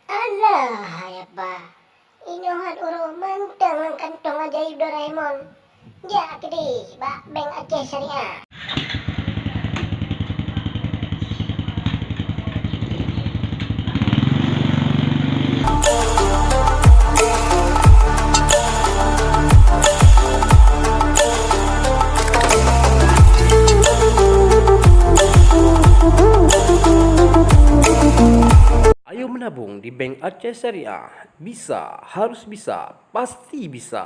Alah, ya pa. Inyohan uro manteng ang kantong ajaib Doraemon. Ya, kedi, Bank Aceh Syariah. Ayo menabung di Bank Aceh Syariah. Bisa, harus bisa, pasti bisa.